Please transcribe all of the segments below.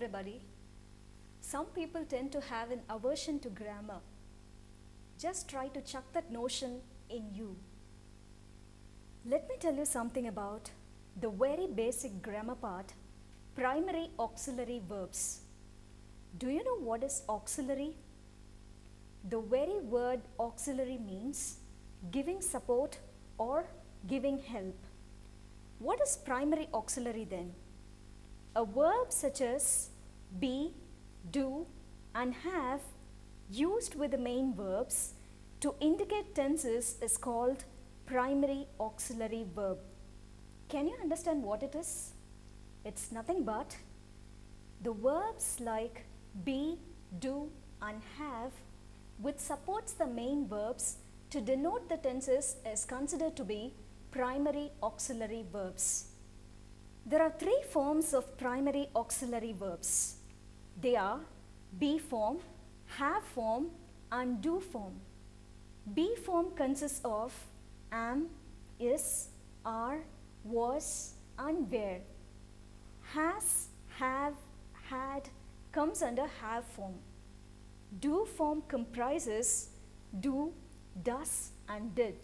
everybody. Some people tend to have an aversion to grammar. Just try to chuck that notion in you. Let me tell you something about the very basic grammar part, primary auxiliary verbs. Do you know what is auxiliary? The very word auxiliary means giving support or giving help. What is primary auxiliary then? A verb such as be, do, and have used with the main verbs to indicate tenses is called primary auxiliary verb. Can you understand what it is? It's nothing but the verbs like be, do, and have, which supports the main verbs to denote the tenses, is considered to be primary auxiliary verbs. There are three forms of primary auxiliary verbs. They are be form, have form, and do form. Be form consists of am, is, are, was, and were. Has, have, had comes under have form. Do form comprises do, does, and did.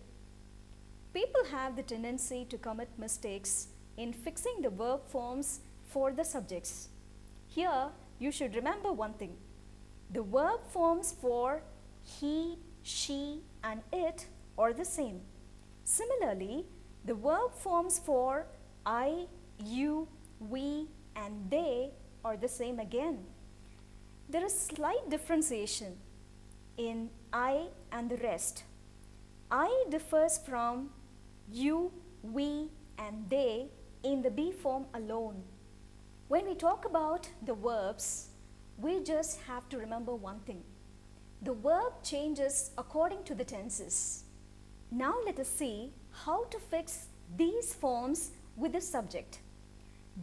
People have the tendency to commit mistakes in fixing the verb forms for the subjects. Here, you should remember one thing. The verb forms for he, she, and it are the same. Similarly, the verb forms for I, you, we, and they are the same again. There is slight differentiation in I and the rest. I differs from you, we, and they in the be form alone. When we talk about the verbs, we just have to remember one thing. The verb changes according to the tenses. Now let us see how to fix these forms with the subject.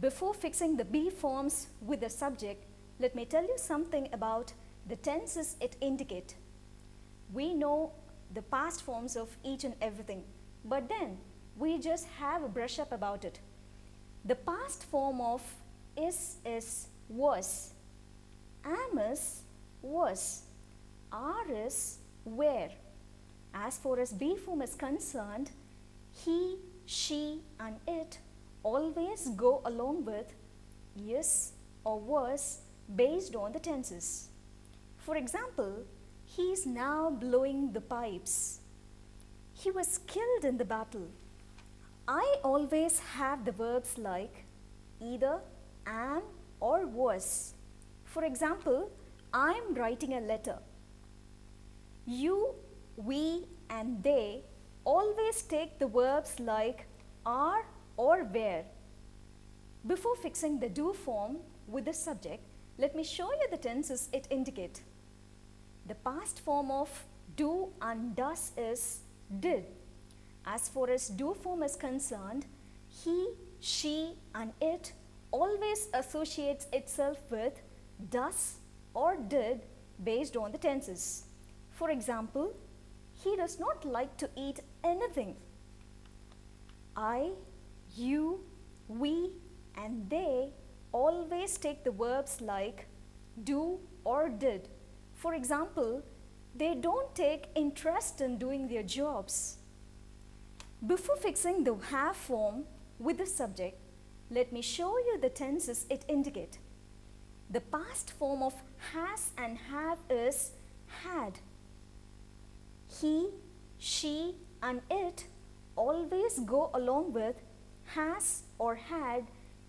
Before fixing the be forms with the subject, let me tell you something about the tenses it indicate. We know the past forms of each and everything, but then we just have a brush up about it. The past form of is was, am is was, are is were. As far as be form is concerned, he, she, and it always go along with is or was based on the tenses. For example, he is now blowing the pipes. He was killed in the battle. I always have the verbs like either, am, or was. For example, I am writing a letter. You, we, and they always take the verbs like are or were. Before fixing the do form with the subject, let me show you the tenses it indicate. The past form of do and does is did. As far as do form is concerned, he, she, and it always associates itself with does or did based on the tenses. For example, he does not like to eat anything. I, you, we, and they always take the verbs like do or did. For example, they don't take interest in doing their jobs. Before fixing the have form with the subject, let me show you the tenses it indicate. The past form of has and have is had. He, she, and it always go along with has or had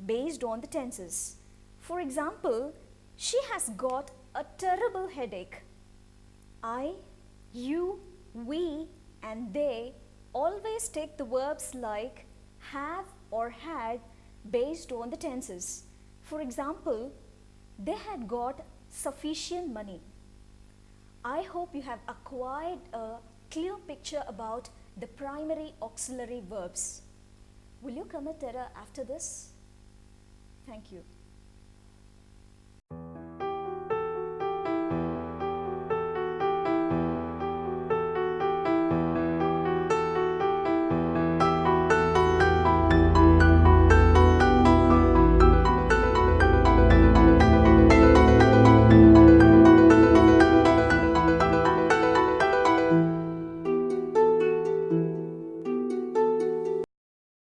based on the tenses. For example, she has got a terrible headache. I, you, we, and they always take the verbs like have or had based on the tenses. For example, they had got sufficient money. I hope you have acquired a clear picture about the primary auxiliary verbs. Will you commit error after this? Thank you.